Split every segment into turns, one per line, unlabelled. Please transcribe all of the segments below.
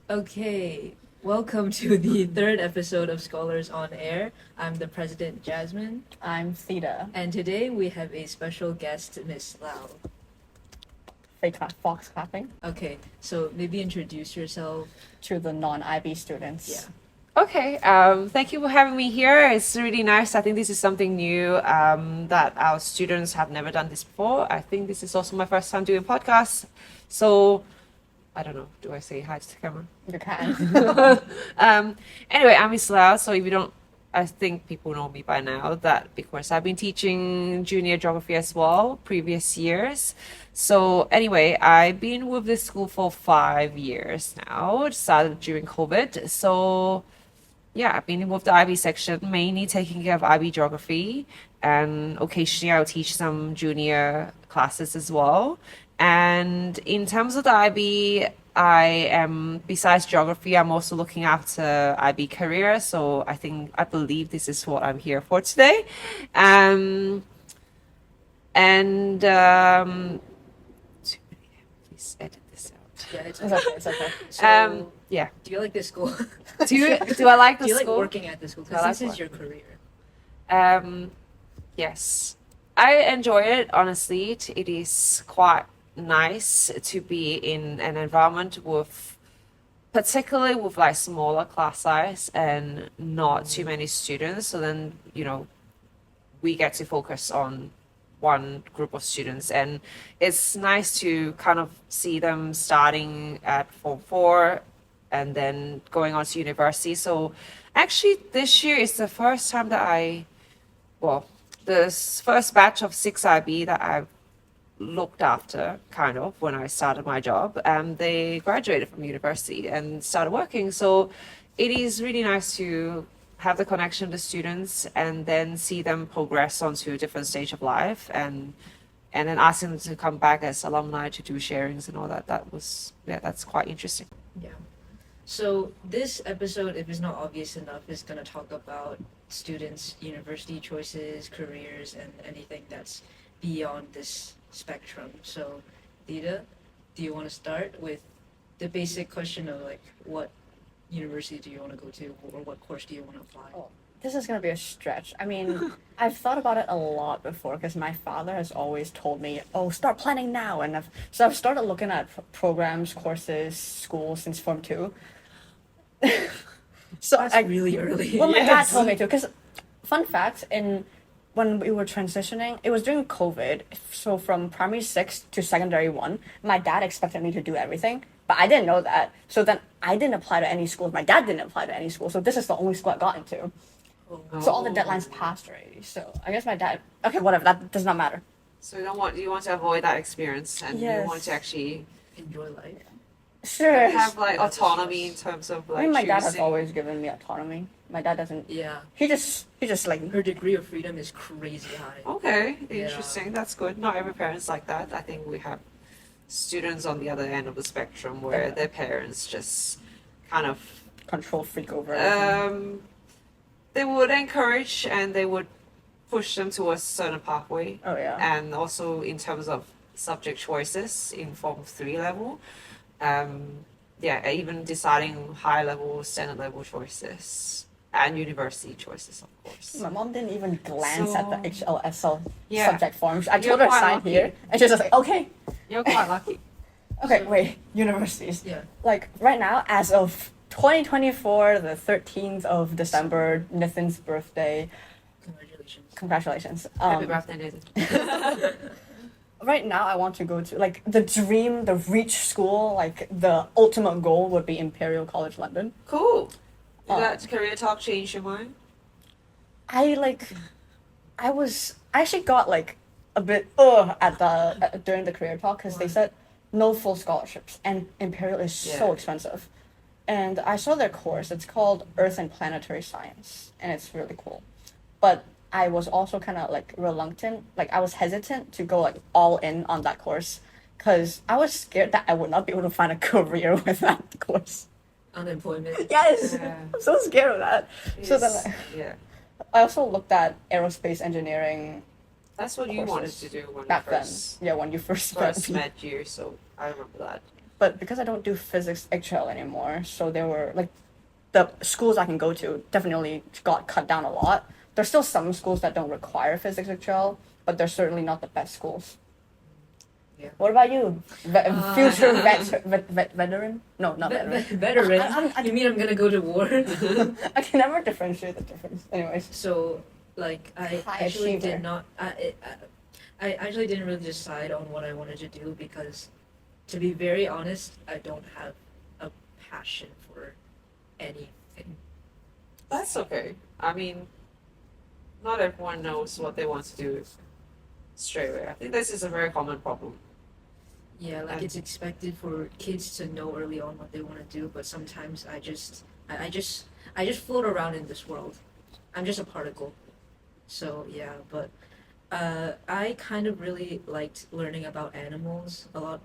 Okay, welcome to the third episode of Scholars on Air. I'm the president, Jasmine,
I'm Theta.
and today we have a special guest, Miss Lau.
Fox clapping
Okay, so maybe introduce yourself.
to the non-IB students.
Yeah.
Okay, thank you for having me here. It's really nice. I think this is something new that our students have never done this before. I think this is also my first time doing podcasts. So, I don't know, do I say hi to the camera?
You can.
Anyway, I'm Miss Lau. So if you don't, I think people know me by now that because I've been teaching junior geography as well previous years. So anyway, I've been with this school for 5 years now. It started during COVID. So yeah, I've been with the IB section, mainly taking care of IB geography, and occasionally I'll teach some junior classes as well. And in terms of the IB, I am, besides geography, I'm also looking after IB career. So I believe this is what I'm here for today. Um, and please edit this out.
Yeah, it's
It's okay. It's okay.
So,
Yeah.
do you like this school?
Do I like the
Do you like
school?
working at the school?
I
Because
like
this is
work.
your career.
Yes, I enjoy it. Honestly, it is quite nice to be in an environment with, particularly with like smaller class size and not too many students. So then, we get to focus on one group of students, and it's nice to kind of see them starting at Form 4 and then going on to university. So actually, this year is the first time that the first batch of 6IB that I've looked after, kind of, when I started my job, they graduated from university and started working. So it is really nice to have the connection to students and then see them progress onto a different stage of life, and then asking them to come back as alumni to do sharings and all that. That's quite interesting.
Yeah. So this episode, if it's not obvious enough, is going to talk about students' university choices, careers, and anything that's beyond this spectrum. So, Theta, do you want to start with the basic question of like what university do you want to go to, or what course do you want to apply?
Oh, this is gonna be a stretch. I mean, I've thought about it a lot before because my father has always told me, "Oh, start planning now." And I've started looking at programs, courses, schools since Form 2. So
That's really early.
well, my dad
Yes.
told me to. Because, fun fact, when we were transitioning, it was during COVID. So from primary 6 to secondary 1, my dad expected me to do everything, but I didn't know that. So then I didn't apply to any schools. My dad didn't apply to any school. So this is the only school I got into. So all the deadlines passed already. So I guess my dad. Okay, whatever. That does not matter.
So you want to avoid that experience, and you want to actually
Enjoy life.
Sure.
have like
Yeah, that's
autonomy in
just-
terms of
I
like
mean, my dad has
choosing.
always given me autonomy. My dad doesn't.
Yeah.
He just like.
Her degree of freedom is crazy high.
Okay,
Yeah.
interesting. That's good. Not every parent's like that. I think we have students on the other end of the spectrum where
Yeah.
their parents just kind of
Control freak over everything.
they would encourage and they would push them towards a certain pathway.
Oh yeah.
And also in terms of subject choices in Form 3 level, even deciding high level, standard level choices, and university choices, of course.
My mom didn't even glance at the
So-
HLSL
Yeah.
subject forms. I
You're
told her to
quite
sign
lucky.
here, and she was just like, "Okay,
You're quite lucky.
okay, wait, universities."
Yeah.
Like right now, as of 2024, the 13th of December, Nathan's birthday.
Congratulations.
Congratulations.
Happy birthday, Nathan.
Right now, I want to go to like the dream, the reach school. Like the ultimate goal would be Imperial College London.
Cool. Did
Oh.
that career talk change your mind?
I actually got like a bit during the career talk because they
Why?
said no full scholarships and Imperial is so
Yeah.
expensive. And I saw their course. It's called Earth and Planetary Science, and it's really cool. But I was also kind of like reluctant, like I was hesitant to go like all in on that course because I was scared that I would not be able to find a career with that course.
Unemployment.
Yes,
Yeah.
I'm so scared of that. So then
Yes. Yeah.
I also looked at aerospace engineering
That's what you wanted
courses
to do when
back
you
then.
first
Yeah, when you first
first
met me.
met you, so I remember that.
but because I don't do physics HL anymore, so there were like the schools I can go to definitely got cut down a lot. There's still some schools that don't require physics HL, but they're certainly not the best schools.
Yeah.
What about you? Future veteran? No, not veteran.
Veteran?
I
You mean I'm gonna go to war?
I can never differentiate the difference. Anyways.
So, like, I
High
actually
achiever.
did not. I actually didn't really decide on what I wanted to do because, to be very honest, I don't have a passion for anything.
That's okay. I mean, not everyone knows what they want to do straight away. I think this is a very common problem.
Yeah, like
And-
it's expected for kids to know early on what they want to do, but sometimes I just float around in this world. I'm just a particle. So yeah, but I kind of really liked learning about animals a lot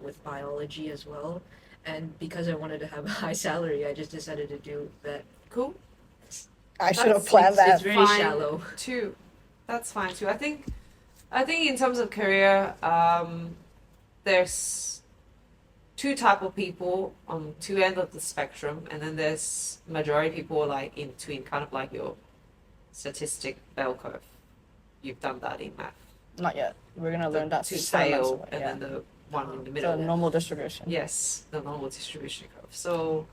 with biology as well. And because I wanted to have a high salary, I just decided to do that.
Cool.
I should have
That's-
planned
It's
that.
very
Fine.
shallow.
Too. That's fine too. I think in terms of career, there's two type of people on two ends of the spectrum, and then there's majority people like in between, kind of like your statistic bell curve. You've done that in math.
Not yet. We're gonna learn that
two
7 months
tail
away,
and
yeah.
then the one in the
The
middle.
normal distribution.
Yes, the normal distribution curve. So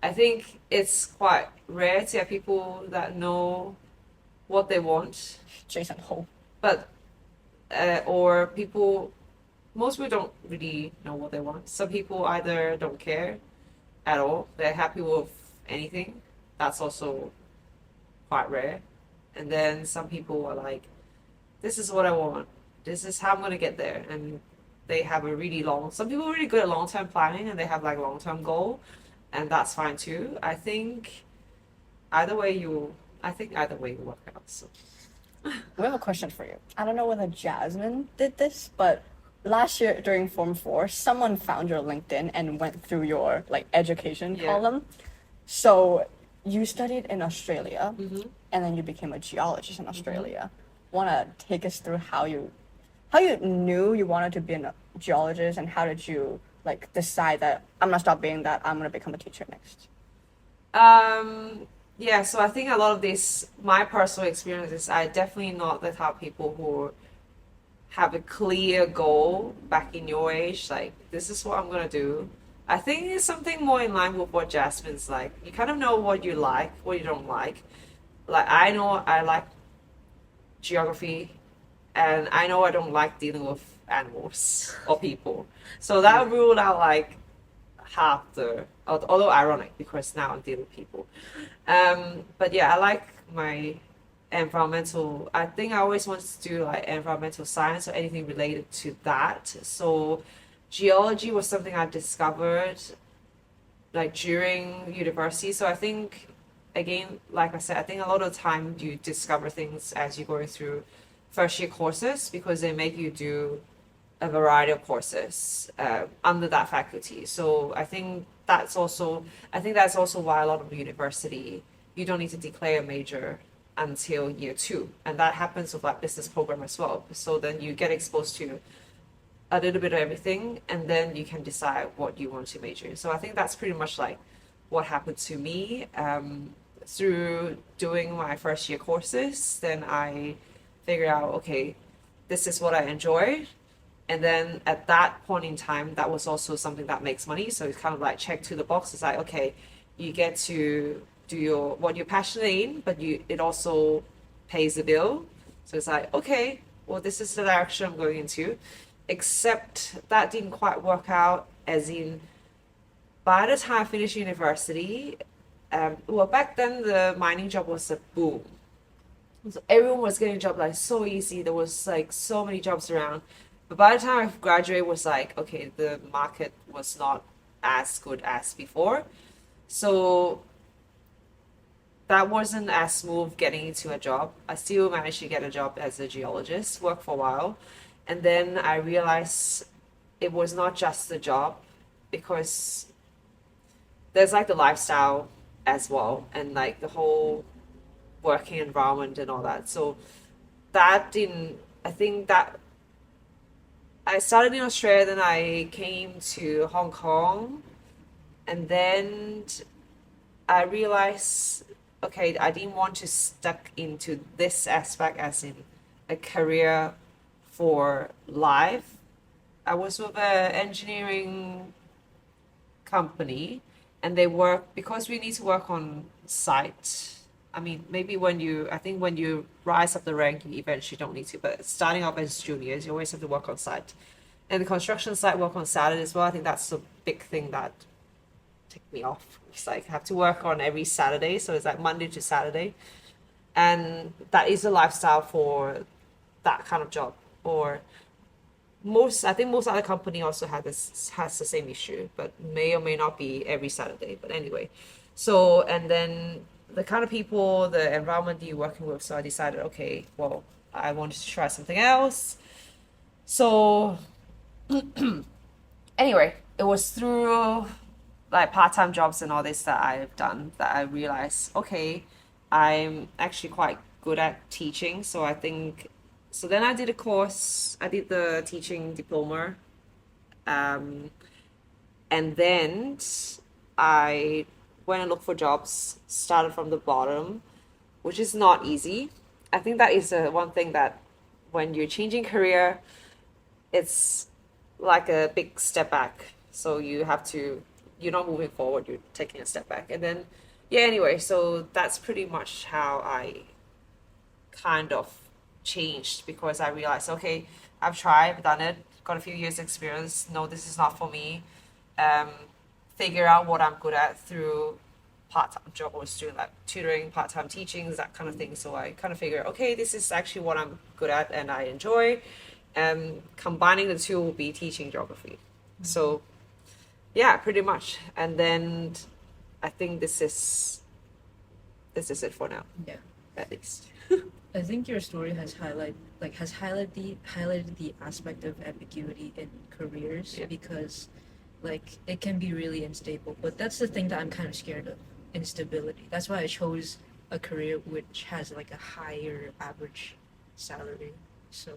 I think it's quite rare to have people that know what they want,
Jason Ho.
but or people, most people don't really know what they want. Some people either don't care at all, they're happy with anything. That's also quite rare. And then some people are like, this is what I want, this is how I'm gonna get there, and they have a really long, some people are really good at long-term planning and they have like long-term goal, and that's fine too. I think either way you work out. So
We have a question for you. I don't know whether Jasmine did this, but last year during Form 4, someone found your LinkedIn and went through your like education
Yeah.
column. So you studied in Australia
Mhm.
and then you became a geologist in Australia. Wanna take us through how you knew you wanted to be a geologist and how did you like decide that I'm gonna stop being that, I'm gonna become a teacher next?
Yeah, so I think a lot of this, my personal experiences, I definitely not the type of people who have a clear goal back in your age, like this is what I'm gonna do. I think it's something more in line with what Jasmine's like. You kind of know what you like, what you don't like. Like I know I like geography, and I know I don't like dealing with animals or people. So that ruled out like half the, although ironic because now I'm dealing with people. But yeah, I like my environmental. I think I always wanted to do like environmental science or anything related to that. So geology was something I discovered like during university. So I think again, like I said, I think a lot of the time you discover things as you're going through first year courses because they make you do a variety of courses under that faculty. So I think that's also why a lot of university you don't need to declare a major until year 2, and that happens with like business program as well. So then you get exposed to a little bit of everything, and then you can decide what you want to major in. So I think that's pretty much like what happened to me through doing my first year courses. Then I figured out, okay, this is what I enjoy. And then at that point in time, that was also something that makes money. So it's kind of like check to the box. It's like, okay, you get to do what you're passionate in, but it also pays the bill. So it's like, okay, well, this is the direction I'm going into. Except that didn't quite work out, as in, by the time I finished university, well, back then the mining job was a boom. So everyone was getting a job like so easy. There was like so many jobs around. But by the time I graduated, it was like, okay, the market was not as good as before. So that wasn't as smooth getting into a job. I still managed to get a job as a geologist, work for a while. And then I realized it was not just the job, because there's like the lifestyle as well, and like the whole working environment and all that. So that didn't, I think that I started in Australia, then I came to Hong Kong, and then I realized, okay, I didn't want to stuck into this aspect as in a career for life. I was with an engineering company, and they work because we need to work on site. I mean, maybe I think when you rise up the rank, you eventually don't need to, but starting off as juniors, you always have to work on site. And the construction site work on Saturday as well. I think that's a big thing that ticked me off. It's like I have to work on every Saturday, so it's like Monday to Saturday, and that is a lifestyle for that kind of job. Or I think most other company also has the same issue, but may or may not be every Saturday. But anyway, so and then the kind of people, the environment you're working with. So I decided, okay, well, I wanted to try something else. So anyway, it was through like part-time jobs and all this that I've done that I realized, okay, I'm actually quite good at teaching. So I think, so then I did a course, I did the teaching diploma. Um, and then I went and looked for jobs, started from the bottom, which is not easy. I think that is one thing that when you're changing career, it's like a big step back. So you're not moving forward, you're taking a step back. And then, yeah, anyway, so that's pretty much how I kind of changed because I realized, okay, I've tried, done it, got a few years experience. No, this is not for me. Um, Figure out what I'm good at through part-time job. I was doing like tutoring, part-time teachings, that kind of thing. So I kind of figured, okay, this is actually what I'm good at and I enjoy. And combining the two will be teaching geography. So yeah, pretty much. And then I think this is it for now,
Yeah.
at least.
I think your story has highlighted the aspect of ambiguity in careers
Yeah.
because like it can be really unstable. But that's the thing that I'm kind of scared of, instability. That's why I chose a career which has like a higher average salary. So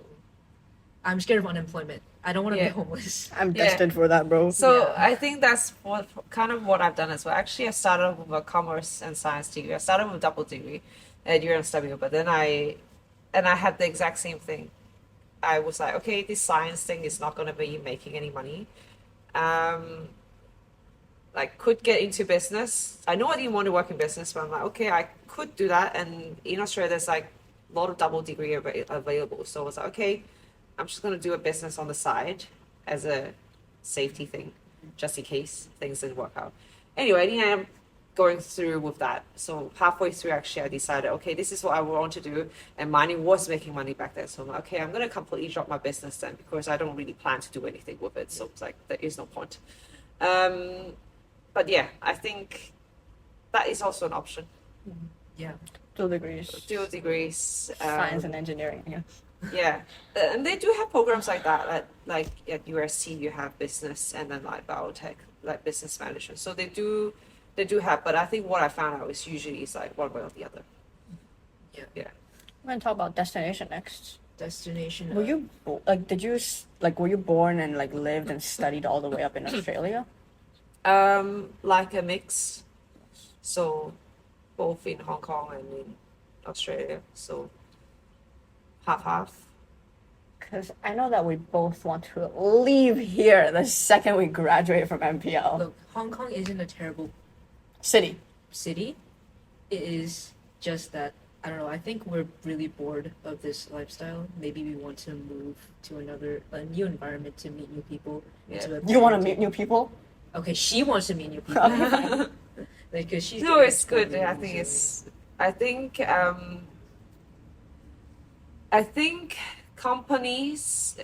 I'm scared of unemployment. I don't want to
Yeah.
be homeless.
I'm
Yeah.
destined for that, bro.
So
Yeah.
I think that's kind of what I've done as well. Actually, I started with a commerce and science degree. I started with a double degree at UNSW, but then I had the exact same thing. I was like, okay, this science thing is not going to be making any money. Um, like could get into business. I know I didn't want to work in business, but I'm like, okay, I could do that. And in Australia, there's like a lot of double degree available. So I was like, okay, I'm just going to do a business on the side as a safety thing, just in case things didn't work out. Anyway, I think I'm going through with that. So halfway through, actually, I decided, okay, this is what I want to do. And mining was making money back then. So I'm like, okay, I'm going to completely drop my business then because I don't really plan to do anything with it. So it's like, there is no point. But yeah, I think that is also an option.
Yeah.
2 degrees.
Dual degrees.
Science and engineering, yeah.
Yeah, and they do have programs like that. Like at USC, you have business, and then like biotech, like business management. So they do have. But I think what I found out is usually it's like one way or the other.
Yeah.
Yeah.
We're gonna talk about destination next.
Destination.
Were you were you born and like lived and studied all the way up in Australia?
Like a mix. So both in Hong Kong and in Australia. So half.
Because I know that we both want to leave here the second we graduate from MPL.
Look, Hong Kong isn't a terrible
City.
city. It is just that I don't know. I think we're really bored of this lifestyle. Maybe we want to move to a new environment to meet new people.
Yeah.
You want to meet new people?
Okay, she wants to meet new people. Like, cause she's
No,
doing
it's good.
schooling,
I think
so-
I think companies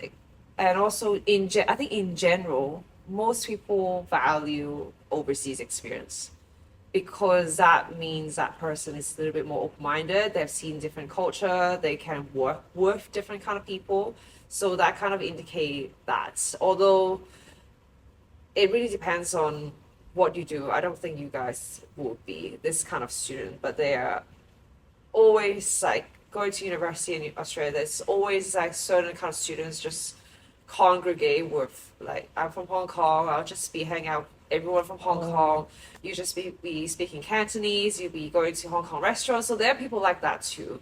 and also I think in general, most people value overseas experience because that means that person is a little bit more open-minded. They've seen different culture. They can work with different kind of people. So that kind of indicate that. Although it really depends on what you do. I don't think you guys would be this kind of student, but they are always like going to university in Australia. There's always like certain kind of students just congregate with, like, I'm from Hong Kong, I'll just be hanging out with everyone from Hong Kong. You just be speaking Cantonese, you'll be going to Hong Kong restaurants. So there are people like that too,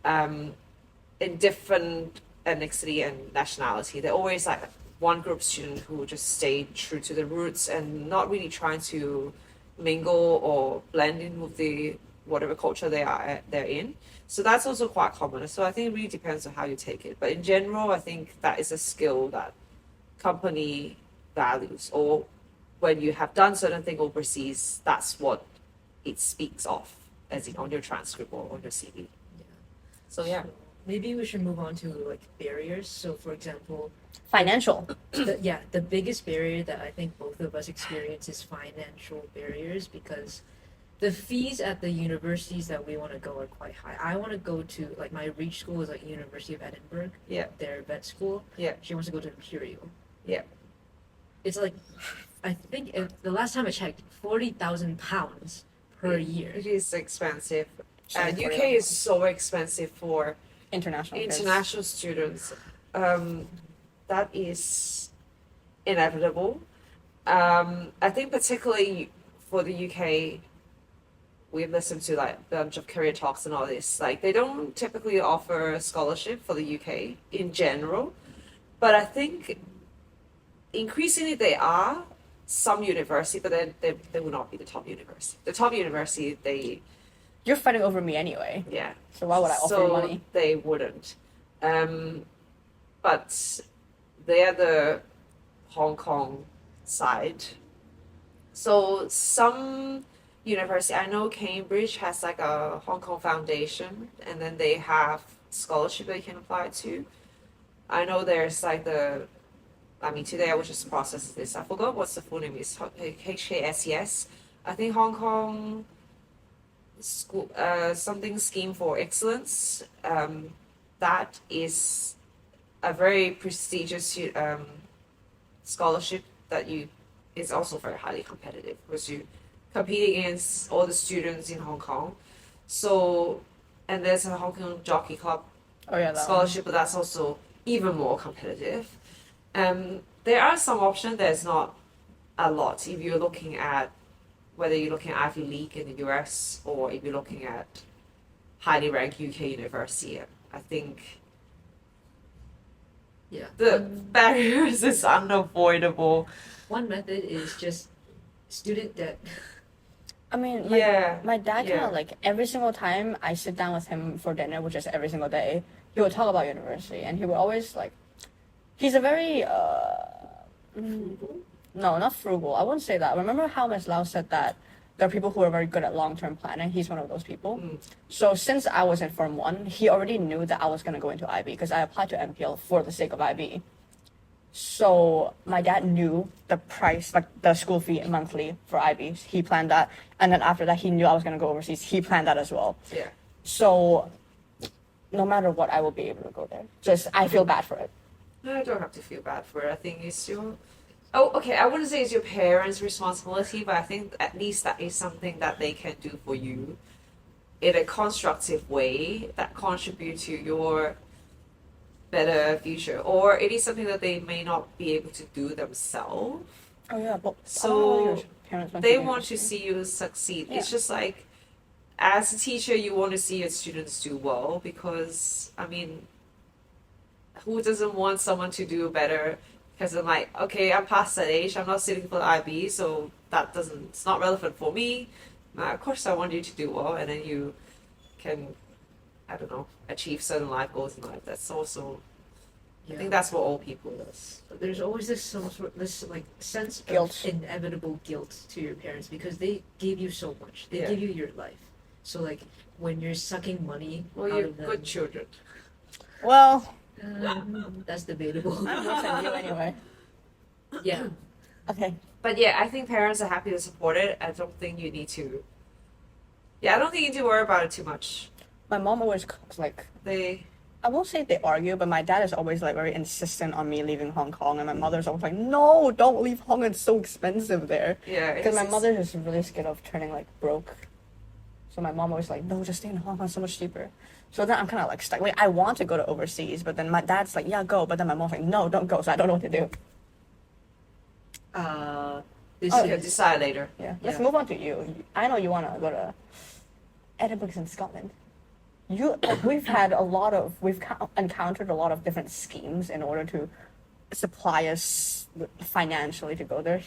in different ethnicity and nationality. They're always like one group student who just stay true to the roots and not really trying to mingle or blend in with the whatever culture they're in. So that's also quite common. So I think it really depends on how you take it. But in general, I think that is a skill that company values, or when you have done certain thing overseas, that's what it speaks of, as in on your transcript or on your CV.
Yeah.
So yeah.
Maybe we should move on to like barriers. So for example,
Financial.
the biggest barrier that I think both of us experience is financial barriers, because the fees at the universities that we want to go are quite high. I want to go to, like, my reach school is like University of Edinburgh.
Yeah.
Their vet school.
Yeah.
She wants to go to Imperial.
Yeah.
It's like, I think the last time I checked, £40,000 per year.
It is expensive.
Same for
UK is so expensive for
International kids.
international students. That is inevitable. I think particularly for the UK, we've listened to like a bunch of career talks and all this. Like, they don't typically offer a scholarship for the UK in general, but I think increasingly they are some university, but then they will not be the top university. The top university,
You're fighting over me anyway,
yeah.
so why would I offer you money?
They wouldn't. But they're the Hong Kong side. So some university, I know Cambridge has like a Hong Kong foundation, and then they have scholarship that you can apply to. I know there's like today I was just processing this. I forgot what's the full name is. HKSES. I think Hong Kong school something scheme for excellence. That is a very prestigious scholarship that is also very highly competitive, because you compete against all the students in Hong Kong. So, and there's a Hong Kong Jockey Club
Oh yeah, that
scholarship, but that's also even more competitive. There are some options. There's not a lot. If you're looking at whether you're looking at Ivy League in the US, or if you're looking at highly ranked UK university, I think
Yeah.
the barriers is unavoidable.
One method is just student debt.
I mean, my dad kind
Yeah.
of like every single time I sit down with him for dinner, which is every single day, he would talk about university, and he would always like, he's a very no, not frugal. I wouldn't say that. Remember how Miss Lau said that there are people who are very good at long-term planning? He's one of those people. So since I was in Form 1, he already knew that I was going to go into IB, because I applied to MPL for the sake of IB. So my dad knew the price, like the school fee monthly for IB. He planned that. And then after that, he knew I was going to go overseas. He planned that as well.
Yeah.
So no matter what, I will be able to go there. Just, I feel bad for it.
I don't have to feel bad for it. I think it's your. Oh, okay. I wouldn't say it's your parents' responsibility, but I think at least that is something that they can do for you in a constructive way that contribute to your better future, or it is something that they may not be able to do themselves.
Oh yeah, but
So
your parents
they want to see you succeed.
Yeah.
It's just like, as a teacher, you want to see your students do well, because I mean, who doesn't want someone to do better? Because I'm like, okay, I'm past that age. I'm not sitting for the IB, so it's not relevant for me. Of course, I want you to do well, and then you can, I don't know, achieve certain life goals in life. That's also, I think that's what all people does.
There's always this like sense
Guilt.
of inevitable guilt to your parents, because they gave you so much. They
Yeah.
give you your life. So like when you're sucking money
Well,
out
you're
of them,
good children.
Well,
that's debatable.
I'm worse than you anyway.
Yeah.
Okay.
But yeah, I think parents are happy to support it. I don't think you need to. Yeah, I don't think you need to worry about it too much.
My mom always like, I won't say they argue, but my dad is always like very insistent on me leaving Hong Kong, and my mother's always like, no, don't leave Hong Kong, it's so expensive there.
Yeah,
Because my
it's-
mother is really scared of turning like broke. So my mom always like, no, just stay in Hong Kong, so much cheaper. So then I'm kind of like stuck. Like I want to go to overseas, but then my dad's like, yeah, go. But then my mom's like, no, don't go. So I don't know what to do.
This
Oh,
You can
is
decide later.
Yeah. Let's
Yeah.
move on to you. I know you want to go to Edinburgh in Scotland. We've encountered a lot of different schemes in order to supply us financially to go there.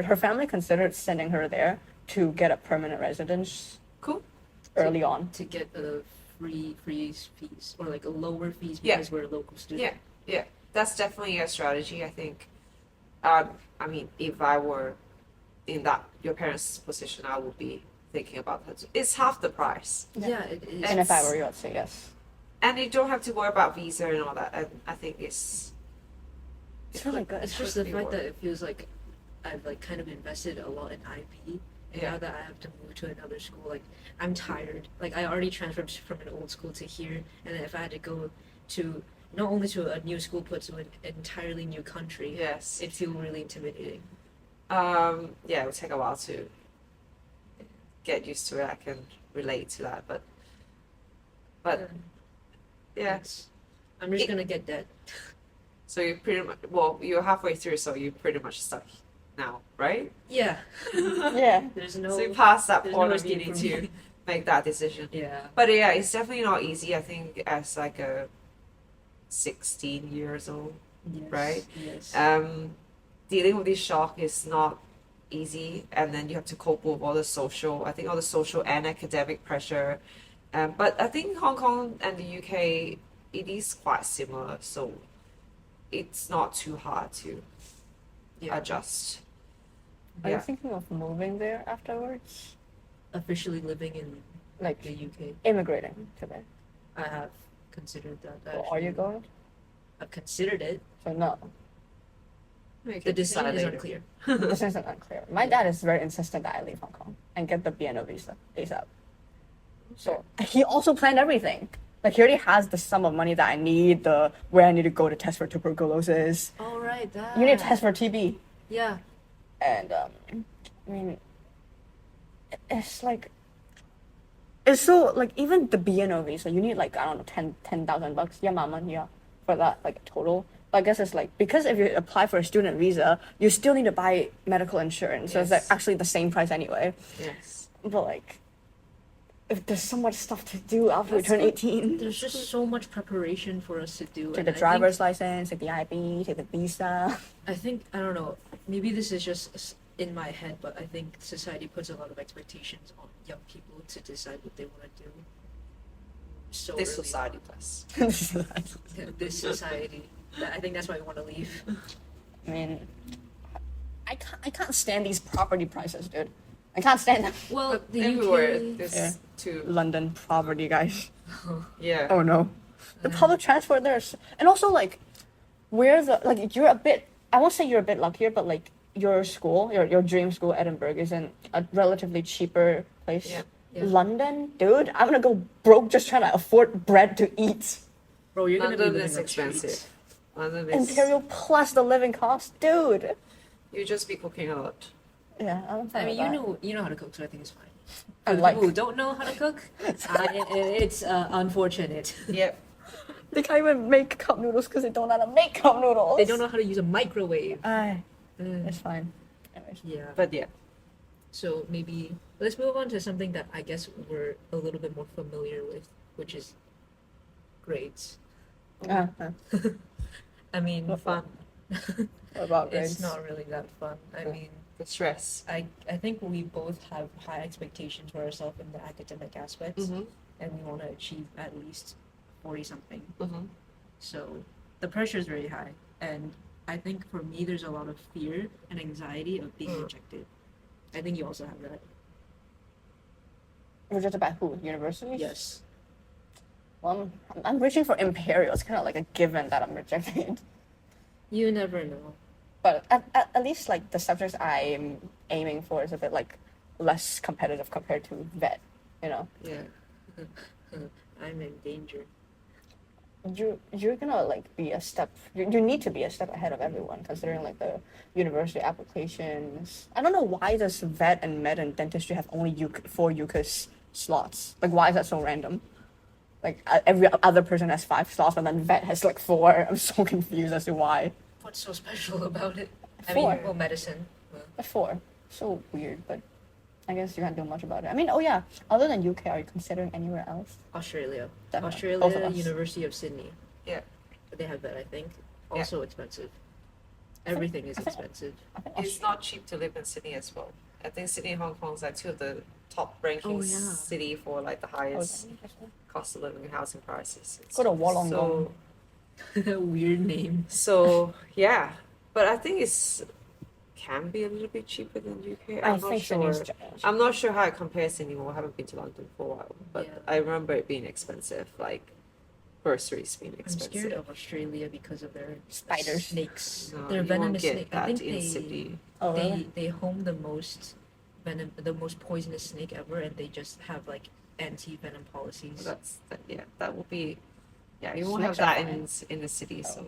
Her family considered sending her there to get a permanent residence
Cool.
early on.
to get a free fees or like a lower fees
Yeah.
because we're a local student.
Yeah. That's definitely a strategy, I think. I mean, if I were in your parents' position, I would be thinking about that. It's half the price.
Yeah, it is.
And if I were you, I'd say yes.
And you don't have to worry about visa and all that. And I think
It's really good.
It's just the fact that it feels like I've like kind of invested a lot in IB, and
Yeah.
now that I have to move to another school, like I'm tired. Like I already transferred from an old school to here, and then if I had to go to not only to a new school but to an entirely new country,
Yes.
it feels really intimidating.
Yeah, it would take a while to get used to it. I can relate to that, but yeah.
I'm just
It-
gonna get that.
So you're pretty much you're halfway through, so you're pretty much stuck now, right?
Yeah.
Yeah.
There's no.
So you passed that
there's
point
no
of
escape
needing
from
to
me.
make that decision.
Yeah.
But yeah, it's definitely not easy. I think as like a 16 years old,
Yes.
right?
Yes.
Dealing with this shock is not easy, and then you have to cope with all the social, I think all the social and academic pressure. But I think Hong Kong and the UK, it is quite similar, so it's not too hard to
Yeah.
adjust.
Are you
Yeah.
thinking of moving there afterwards?
Officially living in
Like
the UK,
immigrating to there?
I have considered that.
Or are you
actually.
going?
I've considered it.
So no.
You
The
can
decision
decide
is
later.
unclear.
This isn't unclear. My dad is very insistent that I leave Hong Kong and get the BNO visa ASAP. So he also planned everything. Like he already has the sum of money that I need, the where I need to go to test for tuberculosis.
All right, that.
You need to test for TB.
Yeah.
And I mean, it's like, it's so like even the BNO visa, you need like I don't know 10,000 bucks. Yeah, mama, yeah, for that like total. But I guess it's like because if you apply for a student visa, you still need to buy medical insurance. So it's like
Yes.
actually the same price anyway.
Yes.
But like, if there's so much stuff to do after we
That's
turn
good.
18.
There's just so much preparation for us to do.
Take
and
the
I think-
driver's license, take the IB, take the visa.
I think I don't know. Maybe this is just in my head, but I think society puts a lot of expectations on young people to decide what they want to do. So
This
early
society plus.
on. This society. I think that's why I want to leave.
I mean, I can't stand these property prices, dude. I can't stand them.
Well, the
Everywhere
UK.
there's
Yeah.
too.
London property, guys.
Yeah.
Oh no. The public transport there is, and also like, you're a bit. I won't say you're a bit luckier, but like your school, your dream school, Edinburgh, is in a relatively cheaper place.
Yeah.
Yeah.
London, dude, I'm gonna go broke just trying to afford bread to eat.
Bro, you're gonna be
London
living
is
on
expensive.
streets.
London is.
Imperial plus the living cost, dude.
You just be cooking a lot.
Yeah, I'm
I
fine
mean,
with
you know how to cook, so I think it's fine.
I
For the
like-
people who don't know how to cook, it's unfortunate.
Yep.
They can't even make cup noodles because they don't know how to make cup noodles.
They don't know how to use a microwave.
Aye,
Mm,
it's fine. Anyways.
yeah.
But yeah.
So maybe let's move on to something that I guess we're a little bit more familiar with, which is grades. I mean,
What
Fun.
What about grades?
it's not really that fun. I
Yeah.
mean,
The stress.
I think we both have high expectations for ourselves in the academic aspects,
Mm-hmm.
and we want to achieve at least 40 something.
Mm-hmm.
So the pressure is very high, and I think for me, there's a lot of fear and anxiety of being rejected. I think you also have that.
Rejected by who? Universities?
Yes.
Well, I'm reaching for Imperial. It's kind of like a given that I'm rejected.
You never know.
But at least like the subjects I'm aiming for is a bit like less competitive compared to vet. You know,
Yeah. I'm in danger.
you're gonna like be a step. You need to be a step ahead of everyone considering like the university applications. I don't know why does vet and med and dentistry have only 4 UCAS slots. Like, why is that so random? Like, every other person has 5 slots, but then vet has like 4. I'm so confused as to why.
What's so special about it? I
4.
mean, well, medicine. Well,
But 4. So weird, but I guess you can't do much about it. I mean, oh yeah, other than UK, are you considering anywhere else?
Australia.
Definitely. Both of
Australia,
us.
University of Sydney.
Yeah.
They have that, I think. Also expensive. Everything is
I think-
expensive.
I think
It's not cheap to live in Sydney as well. I think Sydney and Hong Kong is like 2 of the top ranking
Oh, yeah.
city for like the highest
Australia.
cost of living and housing prices.
Go to Wollongong.
Weird name.
So yeah, but I think it's can be a little bit cheaper than UK.
I
I'm not
think
sure.
Sydney's generous.
I'm not sure how it compares anymore. I haven't been to London for a while, but
Yeah.
I remember it being expensive, like groceries being
I'm
expensive.
scared of Australia because of their
Spiders.
snakes.
No,
Their
you won't
venomous
get
snake. I
that
think
in
they
Sydney.
Oh, really?
they home the most the most poisonous snake ever, and they just have like anti-venom policies.
That will be. Yeah, you won't have
Snakes are
that
fine.
in the city, so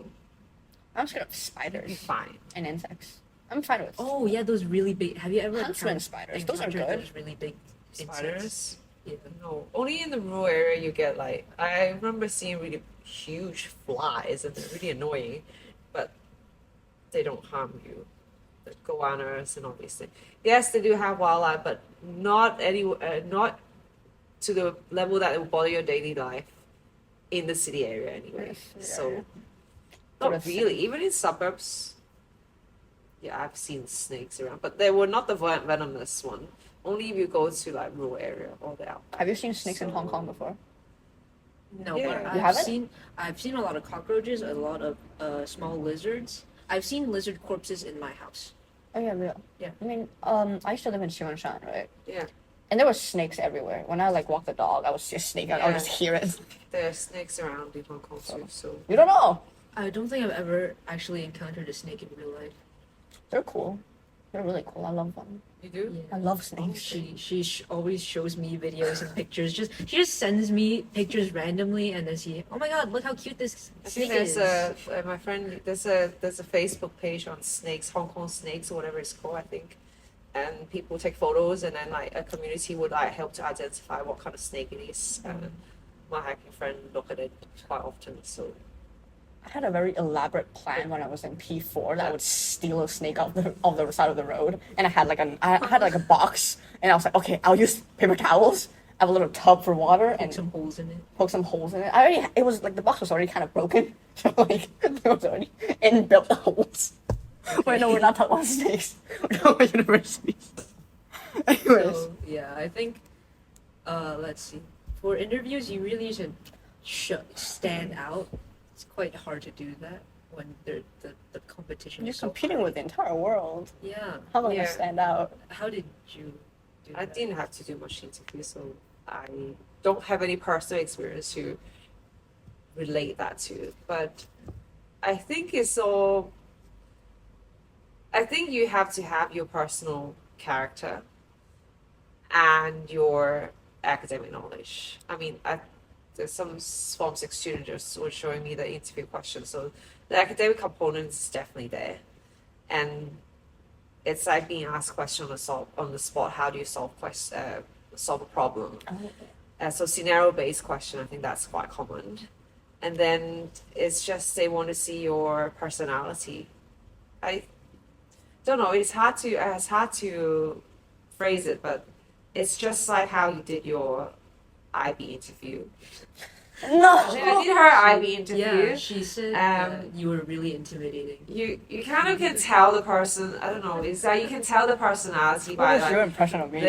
I'm scared of
you'll be
spiders
fine.
and insects. I'm fine with
Oh yeah, those really big. Have you ever
huntsman spiders. Those are
encountered
good.
those really big insects?
Spiders.
Yeah.
No, only in the rural area you get like I remember seeing really huge flies and they're really annoying, but they don't harm you. The goannas and all these things. Yes, they do have wildlife, but not not to the level that it will bother your daily life in the city area anyway.
Yes,
So
yeah.
not
But
really. Even in suburbs, yeah, I've seen snakes around, but they were not the venomous one. Only if you go to like rural area or the out.
Have you seen snakes in Hong Kong before?
No,
Yeah.
but
You
haven't?
I've seen a lot of cockroaches, a lot of small lizards. I've seen lizard corpses in my house.
Oh yeah, real.
Yeah.
I mean, I used to live in Xiangshan, right?
Yeah,
And there were snakes everywhere. When I like walk the dog, I would see a snake. I would
Yeah.
just hear it.
there are snakes around in Hong Kong too. So
You don't know.
I don't think I've ever actually encountered a snake in real life.
They're cool. They're really cool. I love them.
you do.
I love
Oh,
snakes.
she always shows me videos and pictures. She just sends me pictures randomly, and then oh my god, look how cute this
I think
snake is.
my friend there's a Facebook page on snakes, Hong Kong snakes or whatever it's called, I think. And people take photos and then like a community would like help to identify what kind of snake it is. And my hiking friend look at it quite often. So
I had a very elaborate plan when I was in P4 that I would steal a snake off the side of the road, and I had like a box, and I was like, okay, I'll use paper towels. I have a little tub for water
Poke
and
some holes in it.
poke some holes in it. It was like the box was already kind of broken, so like there was already inbuilt holes. Wait, no, we're not talking about snakes. We're talking about universities. Anyways,
So yeah, I think let's see. For interviews, you really should stand out. It's quite hard to do that when the competition
you're
is so
competing
high.
with the entire world.
Yeah.
How am I
Yeah.
gonna stand out?
How did you do
I
that?
didn't have to do much interview, so I don't have any personal experience to relate that to. But I think it's all. I think you have to have your personal character and your academic knowledge. I mean, there's some Form 6 students just were showing me the interview questions, so the academic component is definitely there, and it's like being asked question on the spot. How do you solve a problem? So scenario based question, I think that's quite common, and then it's just they want to see your personality. I don't know. It's hard to phrase it, but it's just like how you did your IB interview.
No.
I did her IB interview.
Yeah, she said
Um,
you were really intimidating.
You kind of can tell the person. I don't know. It's like you can tell the personality by
What was your
like
impression of me?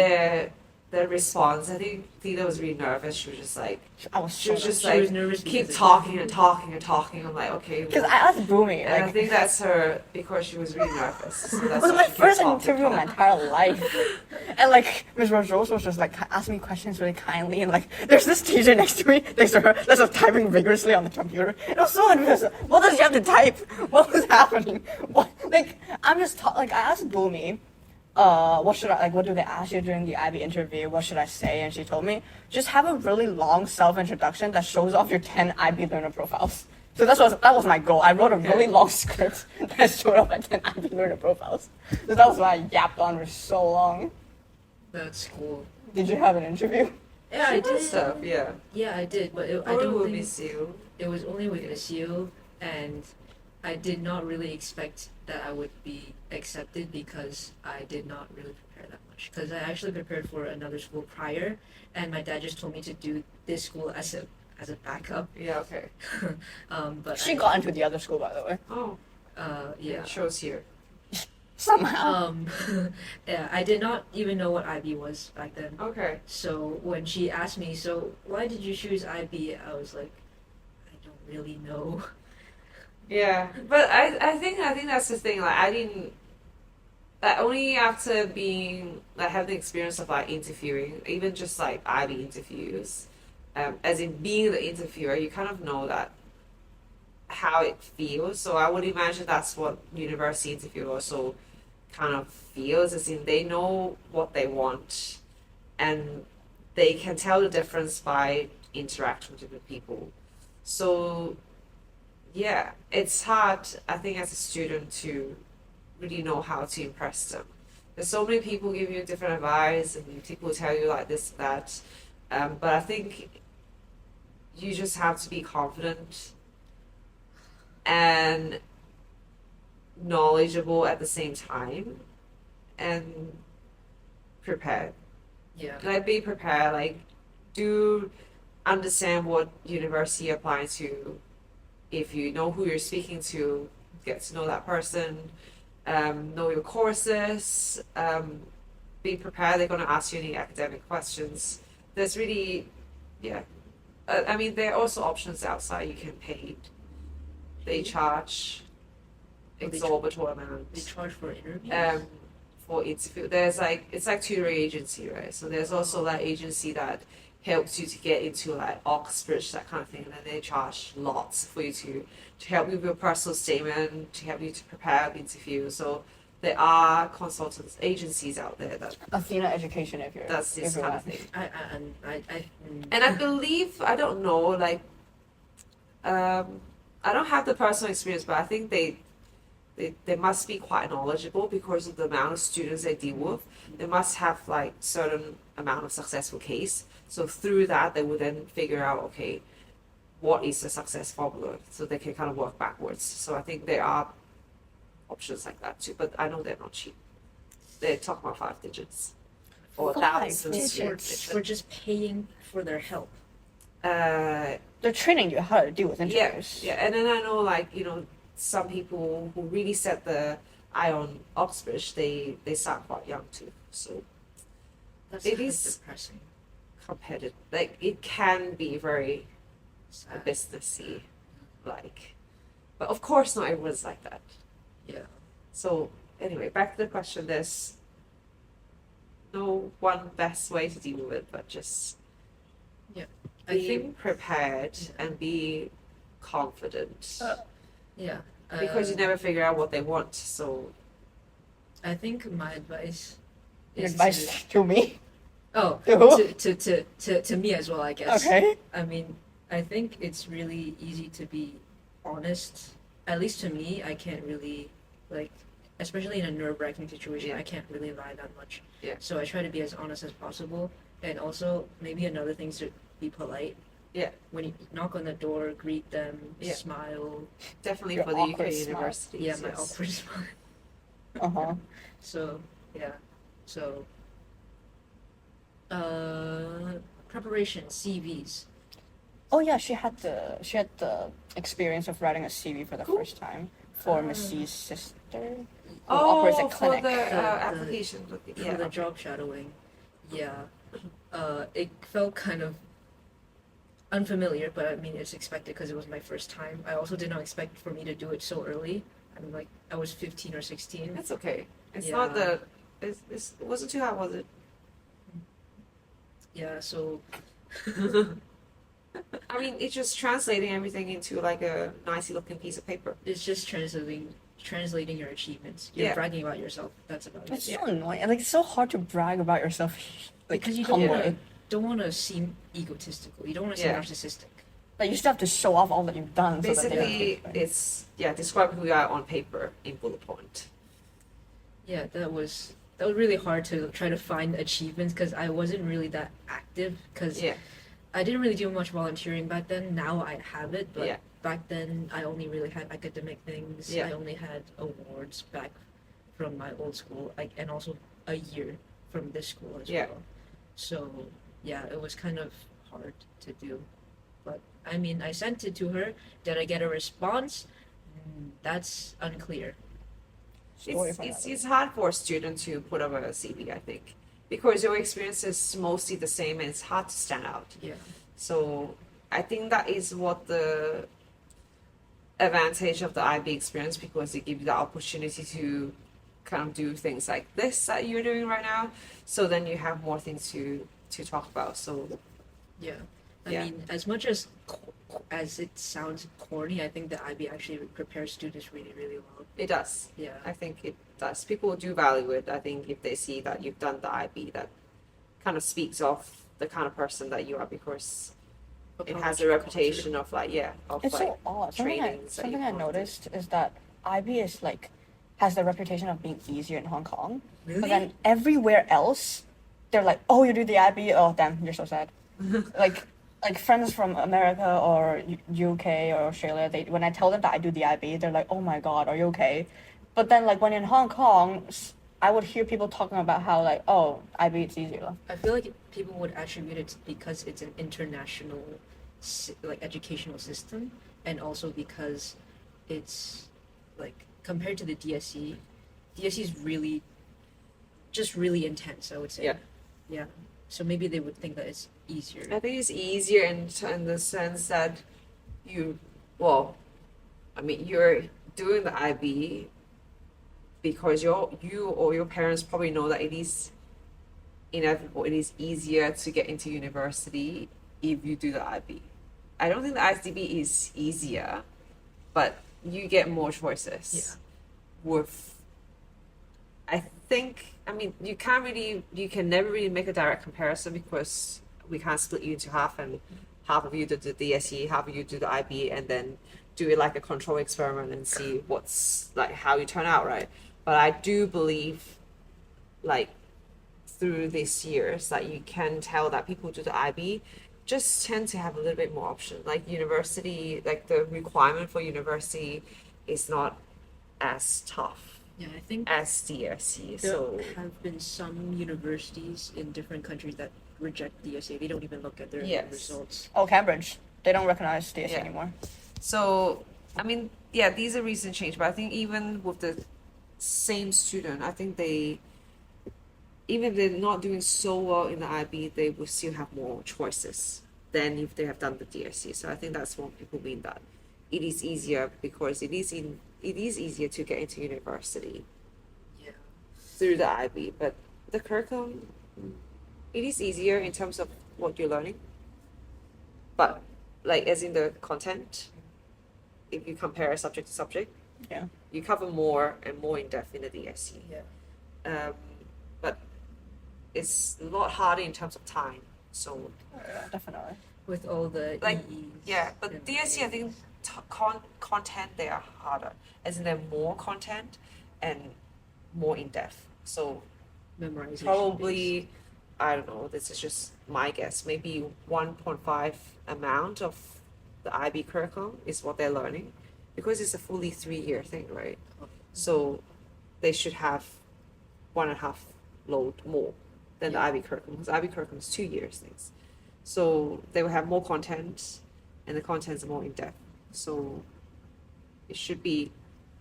their response. I think Theta was really nervous. She was just like
I was
she was
so
just
She
like
was nervous
keep
because
talking and talking and talking. I'm like okay.
because
well.
I asked Boomy
And I
like
think that's her because she was really nervous. So
it
that's
was
why
my
she kept
first
talking,
interview in my
talking.
entire life, and like Ms. Rose was just like asking me questions really kindly, and like there's this teacher next to me next to her that's just typing vigorously on the computer. It was so nervous. What does she have to type? What was happening? What like I'm just like I asked Boomy. What do they ask you during the IB interview? What should I say? And she told me, just have a really long self-introduction that shows off your 10 IB learner profiles. So that was my goal. I wrote a really long script that showed off my 10 IB learner profiles. So that was why I yapped on for so long.
That's cool.
Did you have an interview?
Yeah, I did.
stuff. Yeah,
Yeah, I did, but I
probably
don't
will
think
miss you.
it was only with
Yeah.
Miss Lau, and I did not really expect that I would be accepted because I did not really prepare that much. Because I actually prepared for another school prior, and my dad just told me to do this school as a backup.
Yeah, okay.
But
She got into the other school, by the way.
Oh,
yeah.
it shows here.
Somehow.
Yeah, I did not even know what IB was back then.
Okay.
So when she asked me, so why did you choose IB? I was like, I don't really know.
Yeah, but I think that's the thing. Like I didn't. Like only after being like having the experience of like interviewing, even just like IB interviews, as in being the interviewer, you kind of know that how it feels. So I would imagine that's what university interview also kind of feels, as in they know what they want, and they can tell the difference by interacting with different people. So yeah, it's hard, I think, as a student to really know how to impress them. There's so many people give you different advice and people tell you like this, that. But I think you just have to be confident and knowledgeable at the same time and prepared.
Yeah.
Like be prepared, like do understand what university you're applying to. If you know who you're speaking to, get to know that person, know your courses, be prepared. They're going to ask you any academic questions. There's really, yeah. I mean, there are also options outside. You can pay. They charge
Oh, they
exorbitant
They
amounts
charge for interviews.
for interview. There's like it's like tutoring agency, right? So there's also that agency that helps you to get into like Oxbridge, that kind of thing, and then they charge lots for you to help you with your personal statement, to help you to prepare an interview. So there are consultants agencies out there that
Athena Education, if you're.
does this
if you're
kind of
at-
thing.
And
And I believe I don't know, like I don't have the personal experience, but I think they must be quite knowledgeable because of the amount of students they deal with. They must have like certain amount of successful case. So through that, they would then figure out, okay, what is the success formula, so they can kind of work backwards. So I think there are options like that too, but I know they're not cheap. They're talking about 5 digits or
5
thousands.
digits.
for just paying for their help.
They're training you how to deal with
Yeah,
interviews.
yeah, and then I know like some people who really set the eye on Oxbridge, they start quite young too. So
That's
It
kind of
is-
depressing.
competitive, like it can be very
Sad.
businessy, like, but of course not everyone's like that.
Yeah.
So anyway, back to the question. There's no one best way to deal with it, but just
I
be
think
prepared and be confident
yeah.
because you never figure out what they want. So
I think my advice
Your
is
advice to me.
oh
To who?
to me as well, I guess.
Okay.
I mean, I think it's really easy to be honest. At least to me, I can't really like, especially in a nerve-wracking situation,
Yeah.
I can't really lie that much.
Yeah.
So I try to be as honest as possible, and also maybe another thing is to be polite.
Yeah.
When you knock on the door, greet them,
Yeah.
smile.
definitely
Your
for the UK
awkward smile.
universities.
Yeah, my
yes.
awkward smile.
Uh-huh.
So yeah, so preparation CVs.
Oh yeah, she had the experience of writing a CV for the
Cool.
first time for Miss C's sister. who
Oh,
operates a
for
clinic.
the
The-
application.
For
Yeah.
the job shadowing. Yeah. It felt kind of unfamiliar, but I mean it's expected because it was my first time. I also did not expect for me to do it so early. I'm like I was 15 or 16.
That's okay. It's
Yeah.
not the. It wasn't too hard, was it?
Yeah, so
I mean, it's just translating everything into like a nicely looking piece of paper.
it's just translating your achievements. You're
Yeah.
bragging about yourself. That's about
It's
it.
so annoying. And, like it's so hard to brag about yourself, like
Because you don't
humbly.
want to seem egotistical. You don't want to
Yeah.
seem narcissistic.
Like you still have to show off all that you've done. So that they
Basically,
can-
it's describe who you are on paper in bullet point.
Yeah, that was that was really hard to try to find achievements because I wasn't really that active because
Yeah.
I didn't really do much volunteering back then. Now I have it, but
Yeah.
back then I only really had academic things.
Yeah.
I only had awards back from my old school, like, and also a year from this school as
Yeah.
well. So yeah, it was kind of hard to do. But I mean, I sent it to her. Did I get a response? That's unclear.
Story
It's,
for
it's,
another.
it's hard for a student to put up a CV, I think, because your experience is mostly the same and it's hard to stand out.
Yeah.
So I think that is what the advantage of the IB experience, because it gives you the opportunity to kind of do things like this that you're doing right now. So then you have more things to talk about. So
Yeah. I
Yeah.
mean, as much as it sounds corny, I think the IB actually prepares students really, really well.
it does.
Yeah.
I think it does. People do value it. I think if they see that you've done the IB, that kind of speaks of the kind of person that you are, because it has a reputation of like
It's so odd.
trainings that
Something
you've
I
gone through.
noticed is that IB is like has the reputation of being easier in Hong Kong, but
Really?
then everywhere else, they're like, "Oh, you do the IB? Oh, damn, you're so sad." like friends from America or UK or Australia, they when I tell them that I do the IB, they're like, "Oh my God, are you okay?" But then like when in Hong Kong, I would hear people talking about how like, "Oh, IB it's easier."
I feel like people would attribute it because it's an international, like, educational system, and also because it's like compared to the DSE, DSE is really, just really intense. I would say.
Yeah.
Yeah. So maybe they would think that it's easier.
I think it's easier in the sense that well, I mean, you're doing the IB because you or your parents probably know that it is inevitable. It is easier to get into university if you do the IB. I don't think the ICB is easier, but you get more choices. With, I think, I mean, you can never really make a direct comparison because we can't split you into half, and half of you do the DSE, half of you do the IB, and then do it like a control experiment and see what's like how you turn out, right? But I do believe, like, through these years, that you can tell that people who do the IB just tend to have a little bit more option. Like university, like the requirement for university is not as tough
Yeah, I think
as DSE.
there
So
have been some universities in different countries that reject DSA. They don't even look at their
Yes.
results.
Oh, Cambridge, they don't recognize DSE
Yeah.
anymore.
So, I mean, yeah, these are recent change, but I think even with the same student, I think even if they're not doing so well in the IB, they will still have more choices than if they have done the DSC. So I think that's what people mean, that it is easier because it is easier to get into university
Yeah.
through the IB, but the curriculum, it is easier in terms of what you're learning, but like as in the content, if you compare subject to subject,
Yeah.
you cover more and more in depth in the DSC.
Yeah.
But it's a lot harder in terms of time. So
Yeah, definitely.
With all the
Like,
EEs.
yeah, but
and
DSC, I think content, they are harder, as in they're more content and more in depth. So
memorization.
probably, I don't know, this is just my guess, maybe 1.5 amount of the IB curriculum is what they're learning, because it's a fully 3-year thing, right? So they should have 1.5 load more than the
Yeah.
IB curriculum, because IB curriculum is 2 years things. So they will have more content, and the contents are more in depth. So it should be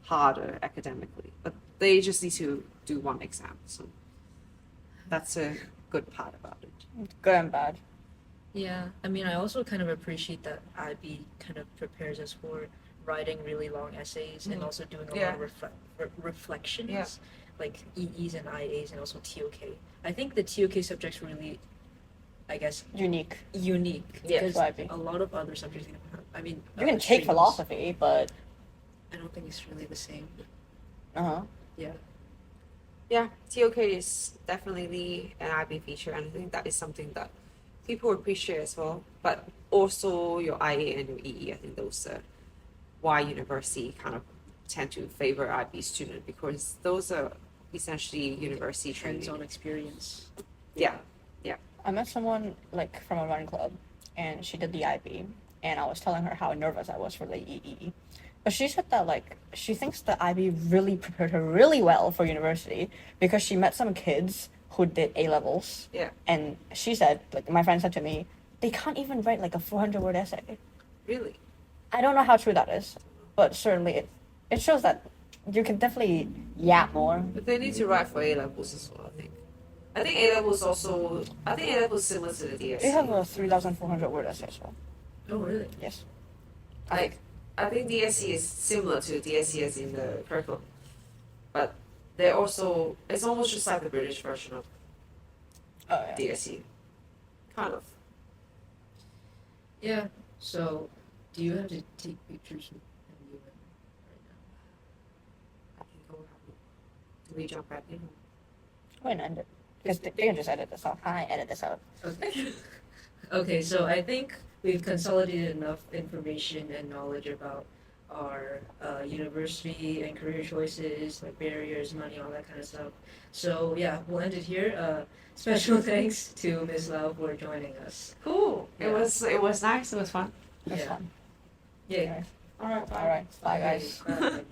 harder academically, but they just need to do one exam. So that's a good part about it.
Good and bad.
Yeah, I mean, I also kind of appreciate that IB kind of prepares us for writing really long essays and also doing a lot of reflections,
Yeah.
like EEs and IAs and also TOK. I think the TOK subject's really, I guess,
Unique.
unique
Yeah.
because
For IB.
a lot of other subjects you don't have. I mean,
You can take
streams,
philosophy, but
I don't think it's really the same.
uh-huh.
Yeah.
Yeah, TOK is definitely an IB feature, and I think that is something that people appreciate as well. But also your IA and your EE, I think those are why university kind of tend to favor IB student, because those are essentially university training.
Hands-on experience.
Yeah.
I met someone like from a running club, and she did the IB, and I was telling her how nervous I was for the EE. But she said that like she thinks the IB really prepared her really well for university because she met some kids who did A levels.
Yeah.
And she said, like my friend said to me, they can't even write like a 400-word essay.
Really?
I don't know how true that is, but certainly it shows that you can definitely yap more.
But they need to write for A levels as well, I think. I think A levels also. I think A levels is similar to the DSC.
They have a 3,400-word essay as well.
Oh, really?
Yes.
Like, I think DSC is similar to DSC as in the curriculum, but they're also. It's almost just like the British version of
Oh yeah.
DSC. Kind of.
Yeah. So, do you have to take pictures of you right
I can go. Do we jump back in?
Wait, no, end it. Because they can just edit this out. I edit this out.
now? Okay. Okay. So I think we've consolidated enough information and knowledge about our university and career choices, like barriers, money, all that kind of stuff. So yeah, we'll end it here. Special thanks to Miss Lau for joining us.
Cool.
Yeah.
It was nice. It was fun.
That's
Yeah.
fun.
Yeah.
Anyways.
All right.
All right. Bye, guys.
Bye.